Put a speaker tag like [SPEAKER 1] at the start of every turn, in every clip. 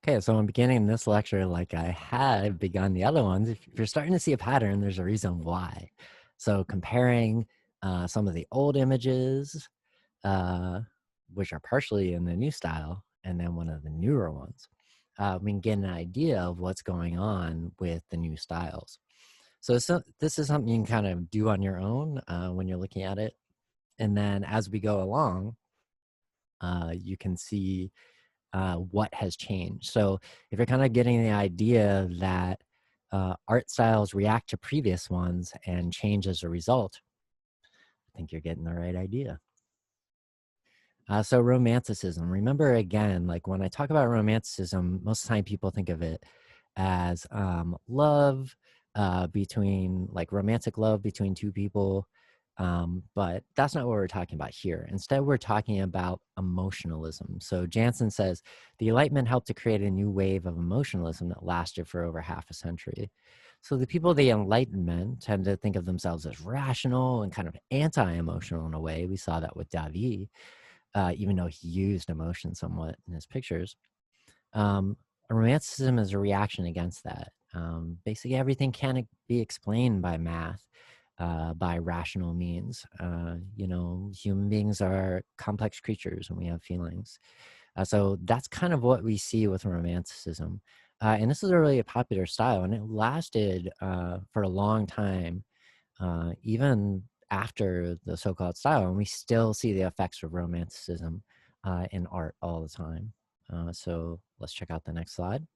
[SPEAKER 1] Okay, so I'm beginning this lecture like I had begun the other ones. If you're starting to see a pattern, there's a reason why. So comparing some of the old images, uh, which are partially in the new style, and then one of the newer ones, we can get an idea of what's going on with the new styles. So this is something you can kind of do on your own when you're looking at it. And then as we go along, you can see what has changed. So if you're kind of getting the idea that art styles react to previous ones and change as a result, I think you're getting the right idea. So romanticism, remember again, like when I talk about romanticism, most of the time people think of it as love between like romantic love between two people. But that's not what we're talking about here. Instead, we're talking about emotionalism. So Jansen says the Enlightenment helped to create a new wave of emotionalism that lasted for over half a century. So the people of the Enlightenment tend to think of themselves as rational and kind of anti-emotional in a way. We saw that with Davi, even though he used emotion somewhat in his pictures. Um, Romanticism is a reaction against that. Basically, everything can be explained by math, by rational means. Human beings are complex creatures and we have feelings. So that's kind of what we see with romanticism. And this is a really popular style, and it lasted for a long time, even after the so-called style, and we still see the effects of romanticism in art all the time. So let's check out the next slide.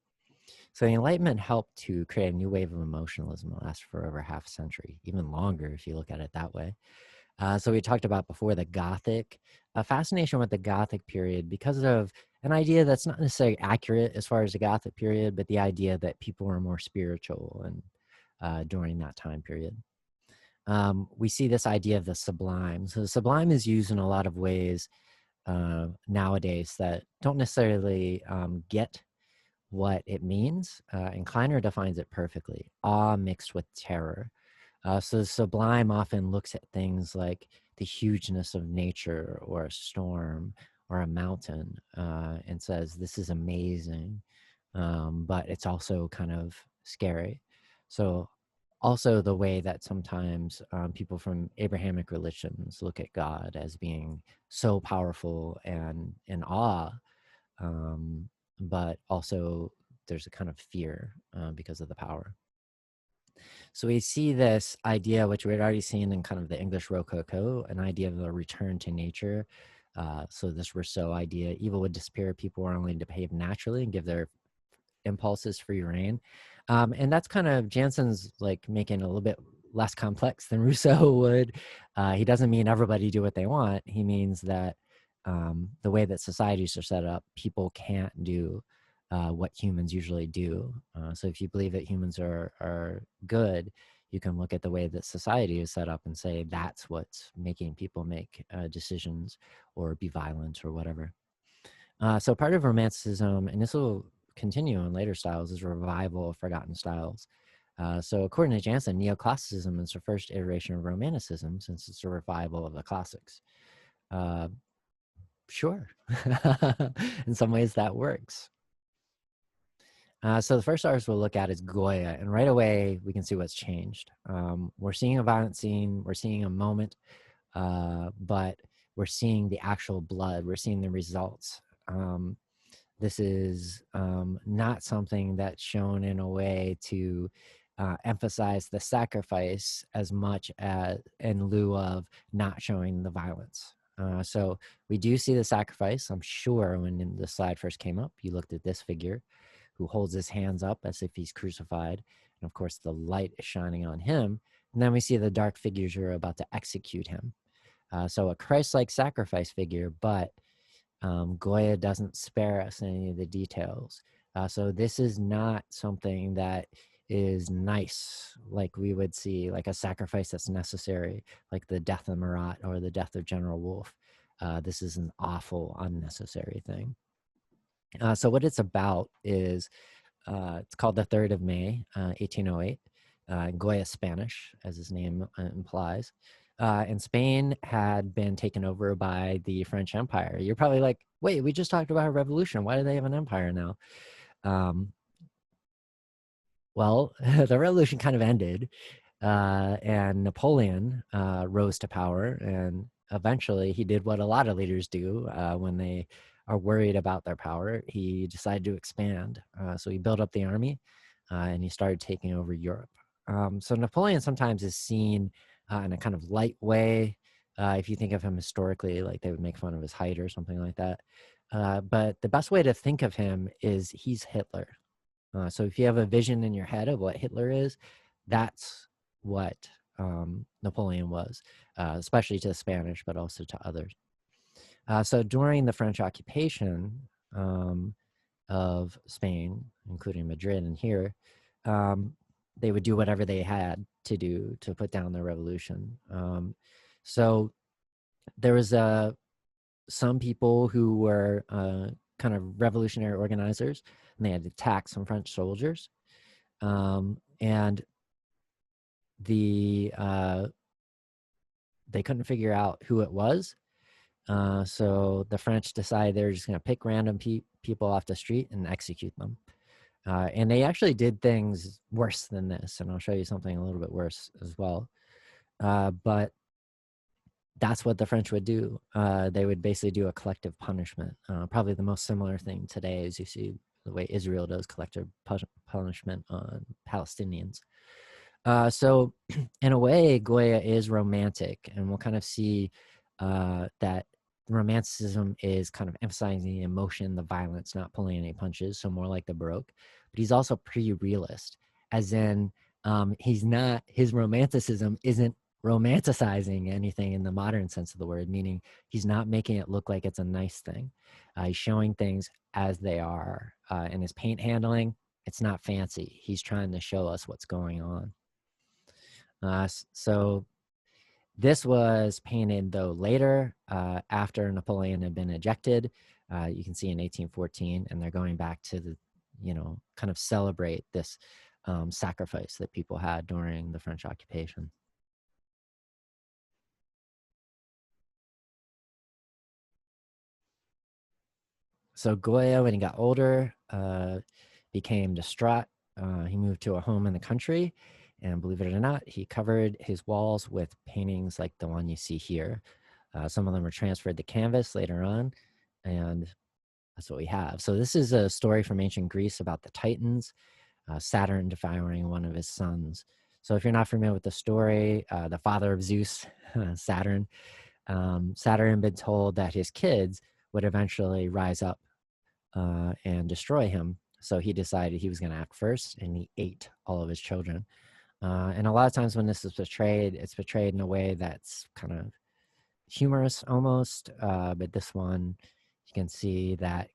[SPEAKER 1] So the Enlightenment helped to create a new wave of emotionalism that lasts for over half a century, even longer if you look at it that way. So we talked about before the Gothic, a fascination with the Gothic period because of an idea that's not necessarily accurate as far as the Gothic period, but the idea that people were more spiritual and during that time period. We see this idea of the sublime. So the sublime is used in a lot of ways nowadays that don't necessarily get what it means. And Kleiner defines it perfectly: awe mixed with terror. So the sublime often looks at things like the hugeness of nature or a storm or a mountain and says, this is amazing, but it's also kind of scary. So also the way that sometimes people from Abrahamic religions look at God as being so powerful and in awe, um, but also there's a kind of fear because of the power. So we see this idea, which we had already seen in kind of the English Rococo, an idea of a return to nature. So this Rousseau idea, evil would disappear, people were only to behave naturally and give their impulses free rein. And that's kind of Jansen's like making it a little bit less complex than Rousseau would. He doesn't mean everybody do what they want. He means that the way that societies are set up, people can't do what humans usually do. So if you believe that humans are good, you can look at the way that society is set up and say that's what's making people make decisions or be violent or whatever. So part of Romanticism, and this will continue in later styles, is revival of forgotten styles. So according to Jansen, neoclassicism is the first iteration of Romanticism since it's a revival of the classics. Uh, sure. In some ways that works. So the first artist we'll look at is Goya, and right away we can see what's changed. We're seeing a violent scene, we're seeing a moment, but we're seeing the actual blood, we're seeing the results. This is not something that's shown in a way to emphasize the sacrifice as much as in lieu of not showing the violence. So we do see the sacrifice. I'm sure when the slide first came up, you looked at this figure who holds his hands up as if he's crucified. And of course, the light is shining on him. And then we see the dark figures who are about to execute him. So a Christ-like sacrifice figure, but Goya doesn't spare us any of the details. So this is not something that is nice, like we would see, like a sacrifice that's necessary, like the death of Marat or the death of General Wolfe. This is an awful, unnecessary thing. So what it's about is, it's called the 3rd of May, 1808. Goya Spanish, as his name implies. And Spain had been taken over by the French Empire. You're probably like, wait, we just talked about a revolution. Why do they have an empire now? Um, well, the revolution kind of ended, and Napoleon rose to power, and eventually he did what a lot of leaders do when they are worried about their power. He decided to expand. So he built up the army, and he started taking over Europe. So Napoleon sometimes is seen in a kind of light way. If you think of him historically, like they would make fun of his height or something like that. But the best way to think of him is he's Hitler. So if you have a vision in your head of what Hitler is, that's what Napoleon was, especially to the Spanish, but also to others. So during the French occupation of Spain, including Madrid and here, they would do whatever they had to do to put down the revolution. So there was some people who were kind of revolutionary organizers, and they had attacked some French soldiers. And they couldn't figure out who it was. So the French decided they were just going to pick random people off the street and execute them. And they actually did things worse than this, and I'll show you something a little bit worse as well. But that's what the French would do. They would basically do a collective punishment. Probably the most similar thing today is you see the way Israel does collective punishment on Palestinians. So in a way, Goya is romantic, and we'll kind of see that romanticism is kind of emphasizing the emotion, the violence, not pulling any punches, so more like the Baroque. But he's also pretty realist, as in he's not, his romanticism isn't romanticizing anything in the modern sense of the word, meaning he's not making it look like it's a nice thing. He's showing things as they are. In his paint handling, it's not fancy. He's trying to show us what's going on. So this was painted, though, later after Napoleon had been ejected. You can see in 1814, and they're going back to the, kind of celebrate this sacrifice that people had during the French occupation. So Goya, when he got older, became distraught. He moved to a home in the country, and believe it or not, he covered his walls with paintings like the one you see here. Some of them were transferred to canvas later on, and that's what we have. So this is a story from ancient Greece about the Titans, Saturn devouring one of his sons. So if you're not familiar with the story, the father of Zeus, Saturn, Saturn had been told that his kids would eventually rise up and destroy him. So he decided he was going to act first, and he ate all of his children. And a lot of times when this is portrayed, it's portrayed in a way that's kind of humorous almost. But this one, you can see that,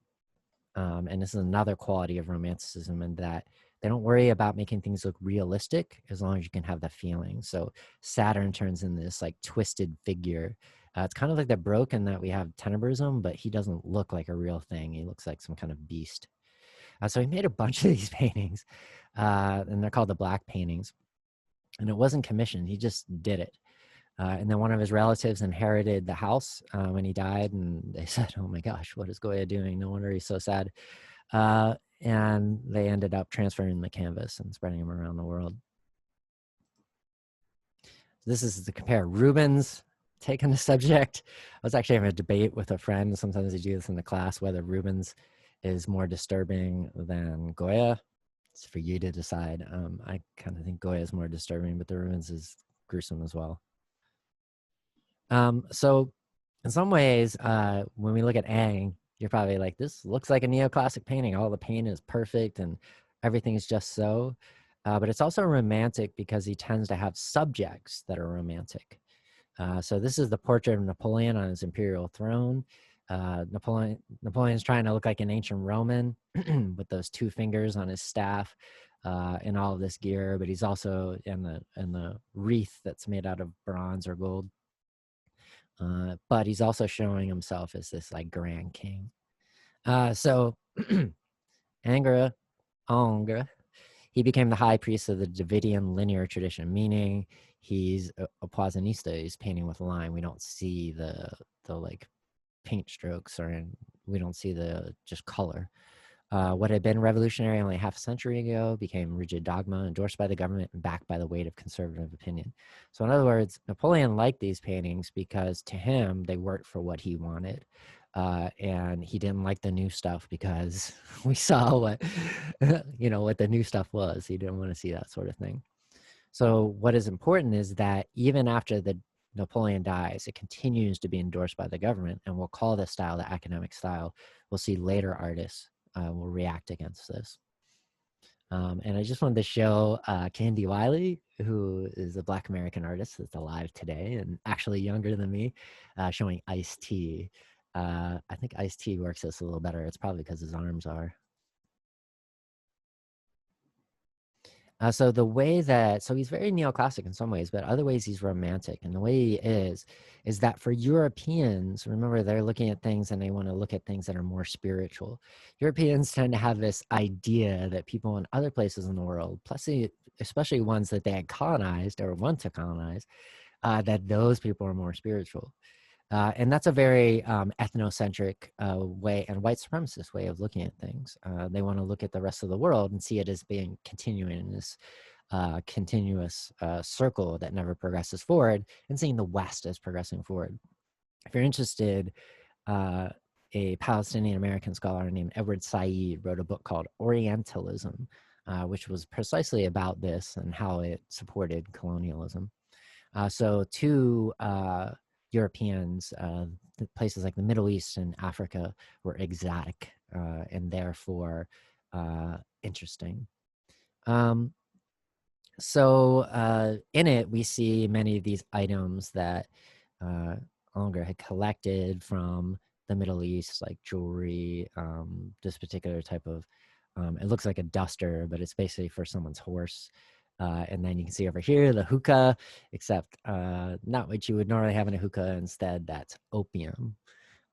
[SPEAKER 1] and this is another quality of romanticism, in that they don't worry about making things look realistic as long as you can have the feeling. So Saturn turns in this like twisted figure. It's kind of like the broken that we have Tenebrism, but he doesn't look like a real thing. He looks like some kind of beast. So he made a bunch of these paintings, and they're called the Black paintings. And it wasn't commissioned, he just did it. And then one of his relatives inherited the house when he died, and they said, oh my gosh, what is Goya doing? No wonder he's so sad. And they ended up transferring the canvas and spreading them around the world. This is to compare Rubens' take on the subject. I was actually having a debate with a friend. Sometimes they do this in the class, whether Rubens is more disturbing than Goya. It's for you to decide. I kind of think Goya is more disturbing, but the Rubens is gruesome as well. So in some ways, when we look at Ang, you're probably like, this looks like a neoclassic painting. All the paint is perfect and everything is just so. But it's also romantic because he tends to have subjects that are romantic. So this is the portrait of Napoleon on his imperial throne. Napoleon's trying to look like an ancient Roman with those two fingers on his staff and all of this gear, but he's also in the wreath that's made out of bronze or gold. But he's also showing himself as this like grand king. So Ingres, he became the high priest of the Davidian linear tradition, meaning he's a Poisonista. He's painting with line. We don't see the like paint strokes, we don't see the just color. What had been revolutionary only half a century ago became rigid dogma endorsed by the government and backed by the weight of conservative opinion. So in other words, Napoleon liked these paintings because to him, they worked for what he wanted. And he didn't like the new stuff because we saw what, what the new stuff was. He didn't want to see that sort of thing. So what is important is that even after the Napoleon dies, it continues to be endorsed by the government, and we'll call this style the academic style. We'll see later artists will react against this. And I just wanted to show Candy Wiley, who is a Black American artist that's alive today and actually younger than me, showing Ice-T. I think Ice-T works this a little better. It's probably because his arms are. So the way that, so he's very neoclassic in some ways, but other ways he's romantic. And the way he is that for Europeans, remember they're looking at things and they want to look at things that are more spiritual. Europeans tend to have this idea that people in other places in the world, plus especially ones that they had colonized or want to colonize, that those people are more spiritual. And that's a very ethnocentric way and white supremacist way of looking at things. They want to look at the rest of the world and see it as being continuing in this continuous circle that never progresses forward, and seeing the West as progressing forward. If you're interested, a Palestinian American scholar named Edward Said wrote a book called Orientalism, which was precisely about this and how it supported colonialism. So to Europeans, places like the Middle East and Africa were exotic and therefore interesting. So in it, we see many of these items that Unger had collected from the Middle East, like jewelry, this particular type of, it looks like a duster, but it's basically for someone's horse. And then you can see over here the hookah, except not what you would normally have in a hookah. Instead, that's opium.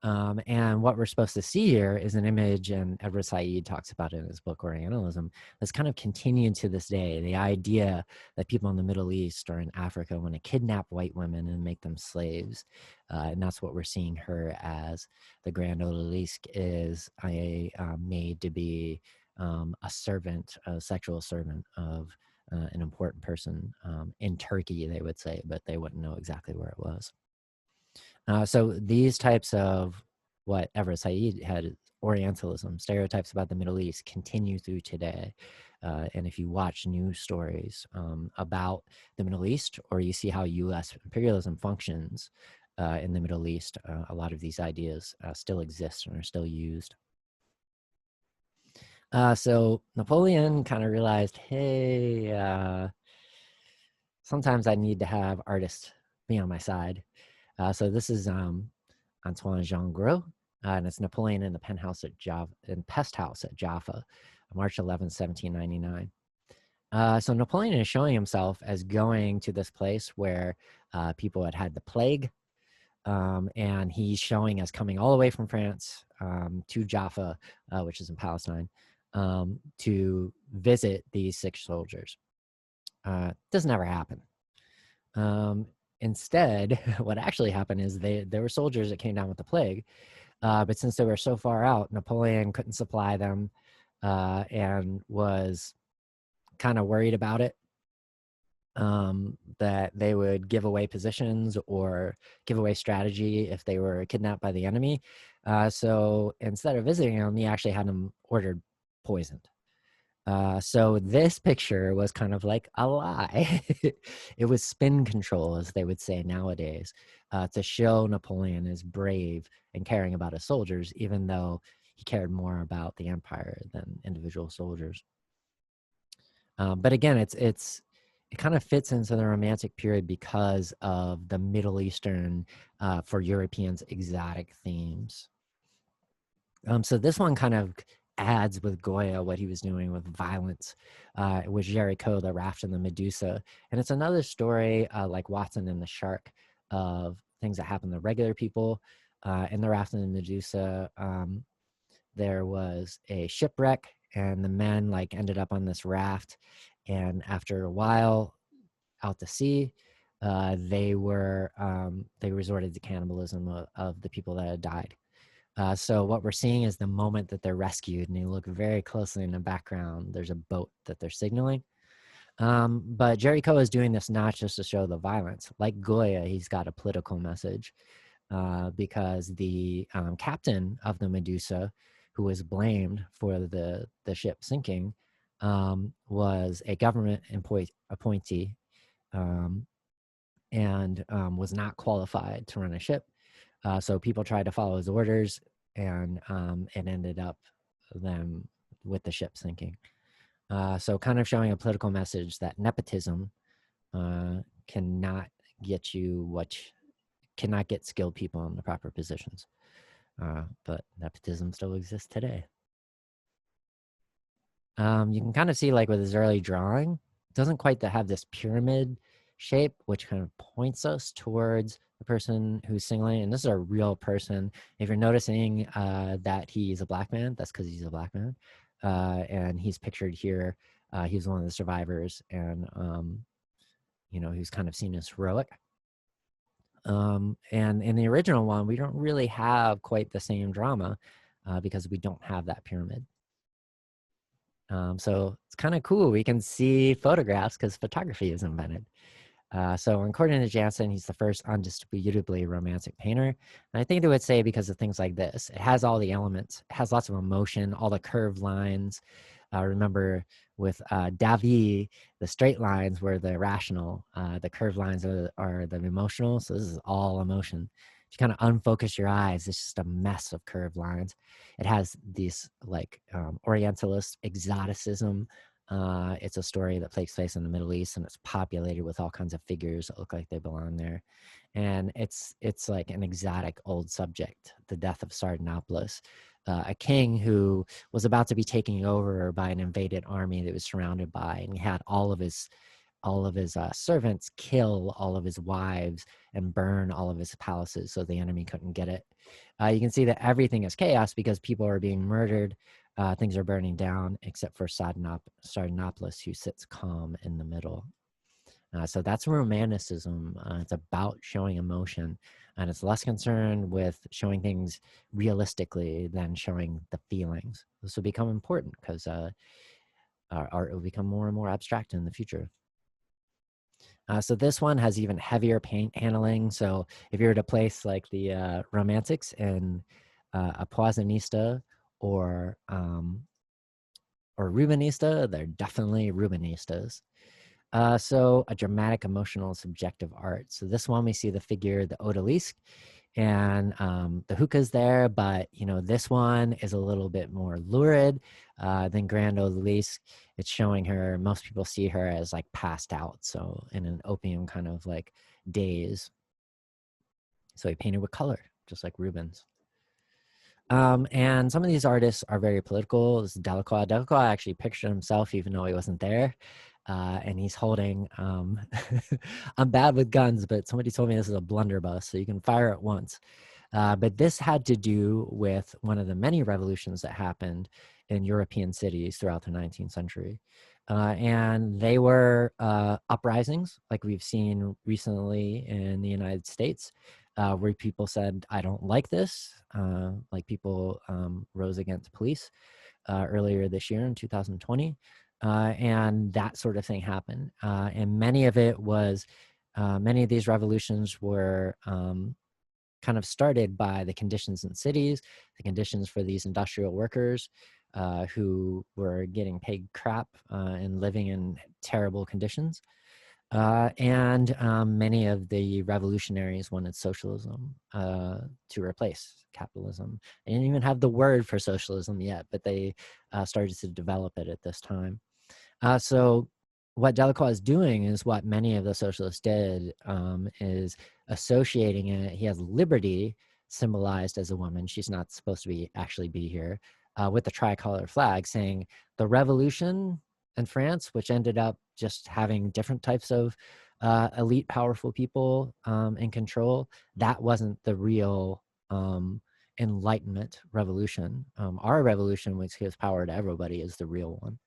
[SPEAKER 1] And what we're supposed to see here is an image, and Edward Said talks about it in his book Orientalism, that's kind of continued to this day. The idea that people in the Middle East or in Africa want to kidnap white women and make them slaves. And that's what we're seeing her as. The Grand Odalisque is made to be a servant, a sexual servant of an important person in Turkey, they would say, but they wouldn't know exactly where it was. So these types of what Edward Said had, Orientalism, stereotypes about the Middle East, continue through today. And if you watch news stories about the Middle East, or you see how U.S. imperialism functions in the Middle East, a lot of these ideas still exist and are still used. So Napoleon kind of realized, hey, sometimes I need to have artists be on my side. So this is Antoine Jean Gros, and it's Napoleon in the penthouse at Pest House at Jaffa, March 11, 1799. So Napoleon is showing himself as going to this place where people had had the plague, and he's showing as coming all the way from France to Jaffa, which is in Palestine, to visit these sick soldiers. Doesn't ever happen. Instead, what actually happened is there were soldiers that came down with the plague, but since they were so far out, Napoleon couldn't supply them and was kind of worried about it, that they would give away positions or give away strategy if they were kidnapped by the enemy. So instead of visiting them, he actually had them ordered poisoned. So this picture was kind of like a lie. It was spin control, as they would say nowadays, to show Napoleon as brave and caring about his soldiers, even though he cared more about the empire than individual soldiers. But again, it kind of fits into the Romantic period because of the Middle Eastern, for Europeans, exotic themes. So this one kind of adds with Goya what he was doing with violence, with Jericho, the raft, and the Medusa. And it's another story like Watson and the Shark of things that happen to regular people. In the raft and the Medusa, there was a shipwreck, and the men ended up on this raft. And after a while out to sea, they resorted to cannibalism of the people that had died. So what we're seeing is the moment that they're rescued, and you look very closely in the background, there's a boat that they're signaling. But Jerry Coe is doing this not just to show the violence. Like Goya, he's got a political message, because the captain of the Medusa, who was blamed for the ship sinking, was a government appointee, and was not qualified to run a ship. So people tried to follow his orders, and it ended up them with the ship sinking. So kind of showing a political message that nepotism cannot get you cannot get skilled people in the proper positions. But nepotism still exists today. You can kind of see, like, with his early drawing, it doesn't quite have this pyramid shape, which kind of points us towards the person who's signaling. And this is a real person. If you're noticing that he's a black man, that's because he's a black man. And he's pictured here. He's one of the survivors, and he's kind of seen as heroic. And in the original one, we don't really have quite the same drama because we don't have that pyramid. So it's kind of cool. We can see photographs because photography is invented. So according to Jansen, he's the first undisputably romantic painter. And I think they would say because of things like this. It has all the elements. It has lots of emotion, all the curved lines. Remember with David, the straight lines were the rational. The curved lines are the emotional. So this is all emotion. If you kind of unfocus your eyes, it's just a mess of curved lines. It has these like Orientalist exoticism. It's a story that takes place in the Middle East, and it's populated with all kinds of figures that look like they belong there. And it's like an exotic old subject, the death of Sardanapalus, a king who was about to be taken over by an invaded army that was surrounded by, and he had all of his servants kill all of his wives and burn all of his palaces so the enemy couldn't get it. You can see that everything is chaos because people are being murdered. Things are burning down except for Sardanapalus, who sits calm in the middle. So that's romanticism. It's about showing emotion, and it's less concerned with showing things realistically than showing the feelings. This will become important because our art will become more and more abstract in the future. So this one has even heavier paint handling. So if you were to place like the Romantics in a Poisonista or Rubenista, they're definitely Rubenistas. So a dramatic, emotional, subjective art. So this one, we see the figure, the odalisque, and the hookah's there, but this one is a little bit more lurid than Grand Odalisque. It's showing her, most people see her as like passed out, so in an opium kind of like daze. So he painted with color, just like Rubens. And some of these artists are very political. This is Delacroix. Delacroix actually pictured himself even though he wasn't there. And he's holding, I'm bad with guns, but somebody told me this is a blunderbuss, so you can fire it once. But this had to do with one of the many revolutions that happened in European cities throughout the 19th century. And they were uprisings like we've seen recently in the United States, where people said, I don't like this. Like people rose against police earlier this year in 2020. And that sort of thing happened. And many of these revolutions were kind of started by the conditions in cities, the conditions for these industrial workers who were getting paid crap and living in terrible conditions. And many of the revolutionaries wanted socialism to replace capitalism. They didn't even have the word for socialism yet, but they started to develop it at this time. So what Delacroix is doing is what many of the socialists did, is associating it. He has liberty symbolized as a woman. She's not supposed to actually be here, with the tricolor flag, saying the revolution in France, which ended up just having different types of elite, powerful people in control, that wasn't the real Enlightenment revolution. Our revolution, which gives power to everybody, is the real one.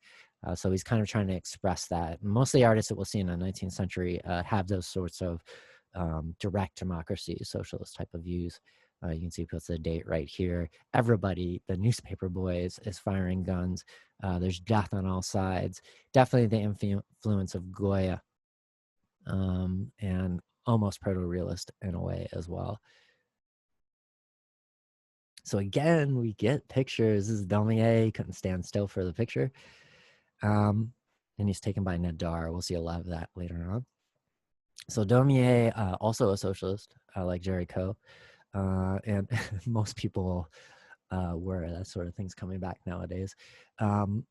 [SPEAKER 1] So he's kind of trying to express that. Most of the artists that we'll see in the 19th century have those sorts of direct democracy, socialist type of views. You can see he puts the date right here. Everybody, the newspaper boys, is firing guns. There's death on all sides. Definitely the influence of Goya, and almost proto-realist in a way as well. So again, we get pictures. This is Daumier, couldn't stand still for the picture. And he's taken by Nadar. We'll see a lot of that later on. So Daumier, also a socialist, like Géricault, and most people were. That sort of thing's coming back nowadays. In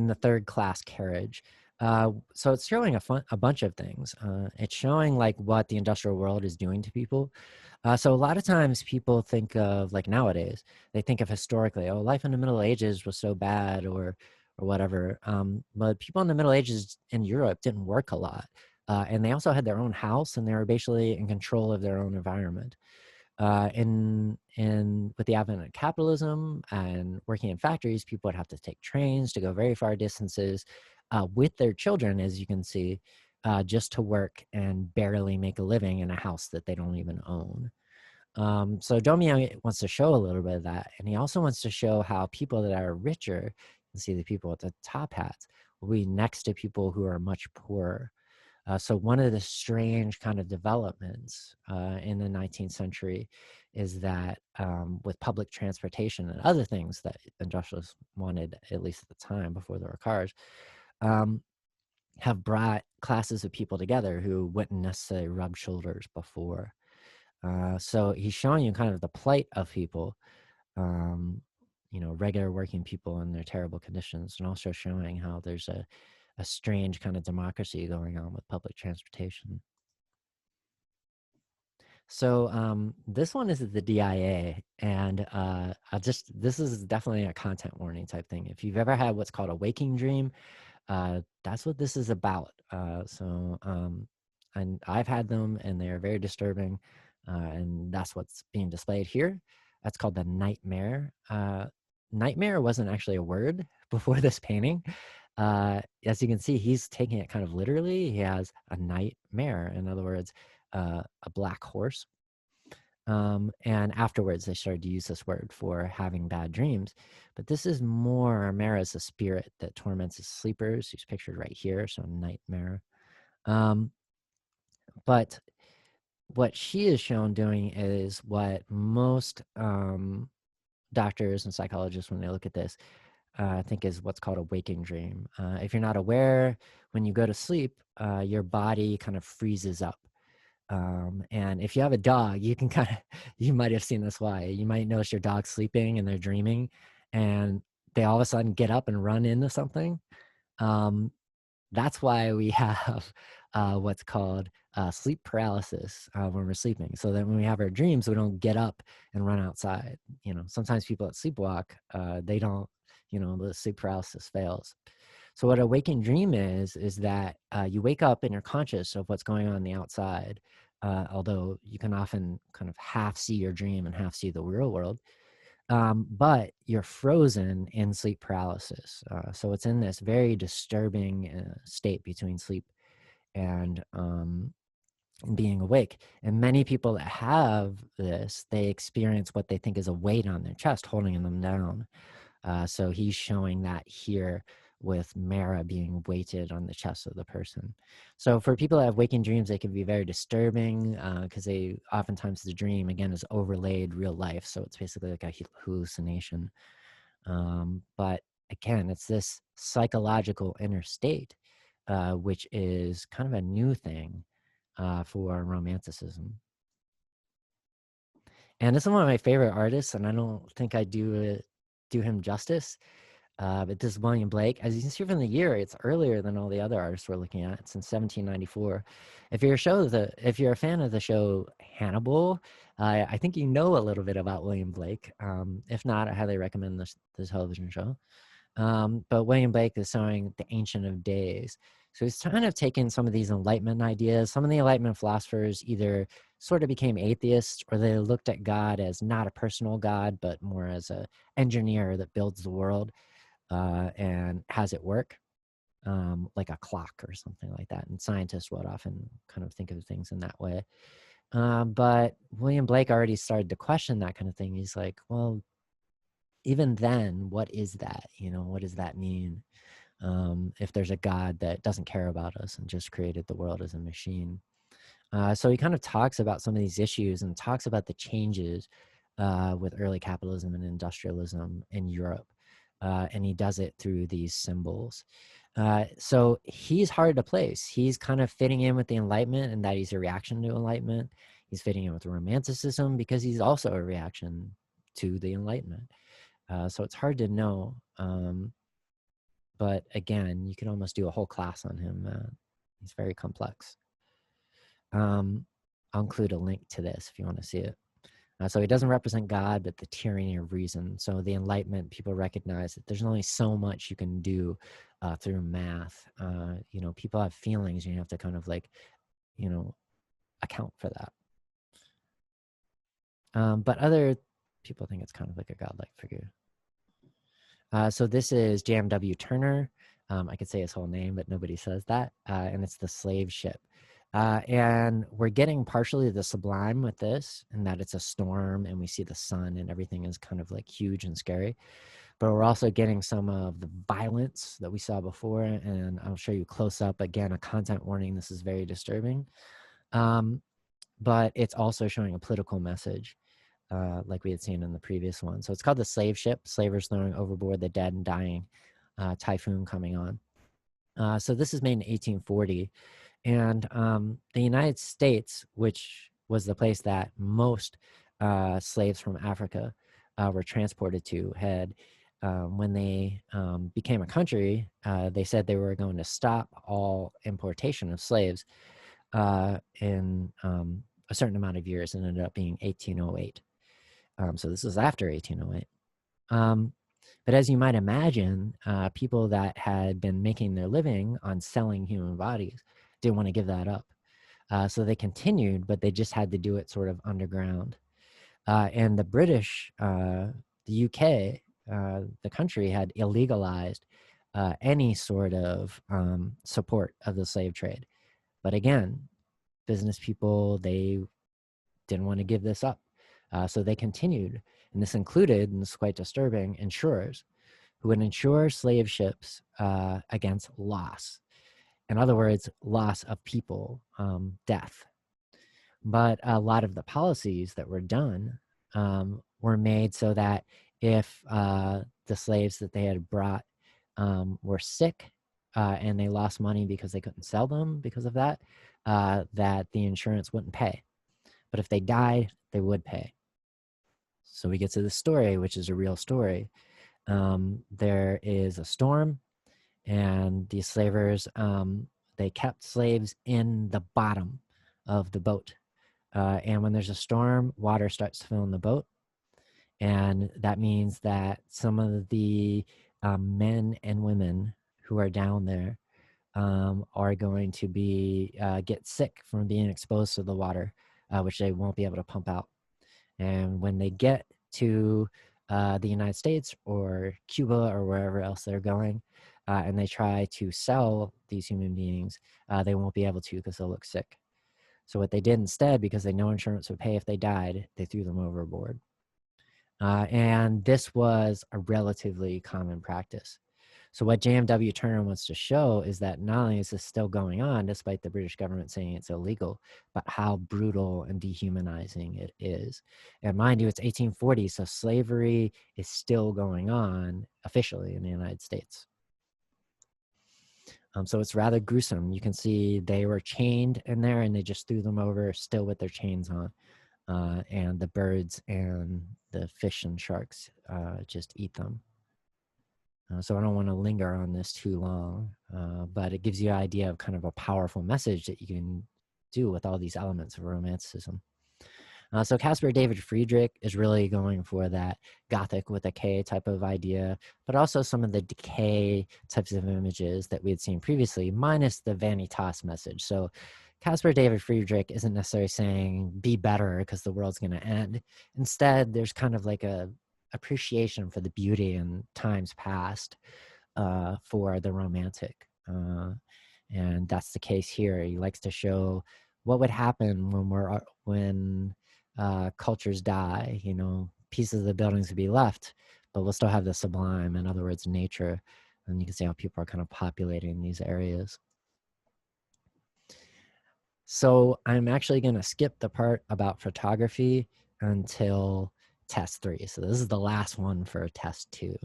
[SPEAKER 1] the third class carriage. So it's showing a bunch of things. It's showing like what the industrial world is doing to people. So a lot of times people think of, like nowadays, they think of historically, oh, life in the Middle Ages was so bad or whatever. But people in the Middle Ages in Europe didn't work a lot. And they also had their own house, and they were basically in control of their own environment. In with the advent of capitalism and working in factories, people would have to take trains to go very far distances with their children, as you can see, just to work and barely make a living in a house that they don't even own. So Daumier wants to show a little bit of that, and he also wants to show how people that are richer, you can see the people with the top hats, will be next to people who are much poorer. So one of the strange kind of developments in the 19th century is that with public transportation and other things that industrialists wanted, at least at the time before there were cars, have brought classes of people together who wouldn't necessarily rub shoulders before. So he's showing you kind of the plight of people, regular working people in their terrible conditions, and also showing how there's a strange kind of democracy going on with public transportation. So this one is the DIA, and this is definitely a content warning type thing. If you've ever had what's called a waking dream, that's what this is about. And I've had them, and they're very disturbing, and that's what's being displayed here. That's called the nightmare. Nightmare wasn't actually a word before this painting. As you can see, he's taking it kind of literally. He has a nightmare, in other words, a black horse. And afterwards, they started to use this word for having bad dreams. But this is more, Mara is a spirit that torments his sleepers, who's pictured right here, so nightmare. But what she is shown doing is what most doctors and psychologists, when they look at this, think is what's called a waking dream. If you're not aware, when you go to sleep, your body kind of freezes up. And if you have a dog, you can you might have seen this why. You might notice your dog sleeping and they're dreaming, and they all of a sudden get up and run into something. That's why we have what's called sleep paralysis when we're sleeping. So that when we have our dreams, we don't get up and run outside. Sometimes people that sleepwalk, they don't, the sleep paralysis fails. So what a waking dream is that you wake up and you're conscious of what's going on the outside, although you can often kind of half see your dream and half see the real world. But you're frozen in sleep paralysis. So it's in this very disturbing state between sleep and being awake. And many people that have this, they experience what they think is a weight on their chest holding them down. So he's showing that here with Mara being weighted on the chest of the person. So for people that have waking dreams, they can be very disturbing because they oftentimes the dream, again, is overlaid real life. So it's basically like a hallucination. But again, it's this psychological inner state, which is kind of a new thing for Romanticism. And this is one of my favorite artists, and I don't think I do him justice. But this is William Blake. As you can see from the year, it's earlier than all the other artists we're looking at. It's in 1794. If you're a fan of the show Hannibal, I think you know a little bit about William Blake. If not, I highly recommend this television show. But William Blake is showing the Ancient of Days. So he's kind of taken some of these Enlightenment ideas. Some of the Enlightenment philosophers either sort of became atheists, or they looked at God as not a personal God, but more as an engineer that builds the world and has it work, like a clock or something like that. And scientists would often kind of think of things in that way. But William Blake already started to question that kind of thing. He's like, well, even then, what is that? What does that mean? If there's a God that doesn't care about us and just created the world as a machine. So he kind of talks about some of these issues and talks about the changes with early capitalism and industrialism in Europe. And he does it through these symbols. So he's hard to place. He's kind of fitting in with the Enlightenment, and that he's a reaction to Enlightenment. He's fitting in with Romanticism because he's also a reaction to the Enlightenment. So it's hard to know. But again, you could almost do a whole class on him. He's very complex. I'll include a link to this if you want to see it. So he doesn't represent God, but the tyranny of reason. So the Enlightenment, people recognize that there's only so much you can do through math. People have feelings, and you have to kind of account for that. But other people think it's kind of like a godlike figure. So this is J.M.W. Turner. I could say his whole name, but nobody says that. And it's the slave ship. And we're getting partially the sublime with this, and that it's a storm and we see the sun and everything is kind of like huge and scary. But we're also getting some of the violence that we saw before, and I'll show you close up. Again, a content warning, this is very disturbing. But it's also showing a political message, like we had seen in the previous one. So it's called the slave ship, slavers throwing overboard the dead and dying, typhoon coming on. So this is made in 1840. And the United States, which was the place that most slaves from Africa were transported to, had, when they became a country, they said they were going to stop all importation of slaves in a certain amount of years, and ended up being 1808. So this is after 1808. But as you might imagine, people that had been making their living on selling human bodies didn't want to give that up. So they continued, but they just had to do it sort of underground. And the British, the UK, the country had illegalized any sort of support of the slave trade. But again, business people, they didn't want to give this up. So they continued. And this included, and this is quite disturbing, insurers who would insure slave ships against loss. In other words, loss of people, death. But a lot of the policies that were done were made so that if the slaves that they had brought were sick and they lost money because they couldn't sell them because of that, that the insurance wouldn't pay. But if they died, they would pay. So we get to the story, which is a real story. There is a storm, and the slavers, they kept slaves in the bottom of the boat. And when there's a storm, water starts to fill in the boat. And that means that some of the men and women who are down there are going to get sick from being exposed to the water, which they won't be able to pump out. And when they get to the United States or Cuba or wherever else they're going, and they try to sell these human beings, they won't be able to because they'll look sick. So what they did instead, because they know insurance would pay if they died, they threw them overboard. And this was a relatively common practice. So what J.M.W. Turner wants to show is that not only is this still going on, despite the British government saying it's illegal, but how brutal and dehumanizing it is. And mind you, it's 1840, so slavery is still going on officially in the United States. So it's rather gruesome. You can see they were chained in there and they just threw them over still with their chains on. And the birds and the fish and sharks just eat them. So I don't want to linger on this too long, but it gives you an idea of kind of a powerful message that you can do with all these elements of Romanticism. So Caspar David Friedrich is really going for that Gothic with a K type of idea, but also some of the decay types of images that we had seen previously, minus the vanitas message. So Caspar David Friedrich isn't necessarily saying be better because the world's going to end. Instead, there's kind of like a appreciation for the beauty in times past for the romantic. And that's the case here. He likes to show what would happen when cultures die? You know, pieces of the buildings would be left, but we'll still have the sublime, in other words, nature. And you can see how people are kind of populating these areas. So I'm actually going to skip the part about photography until test 3. So this is the last one for test 2.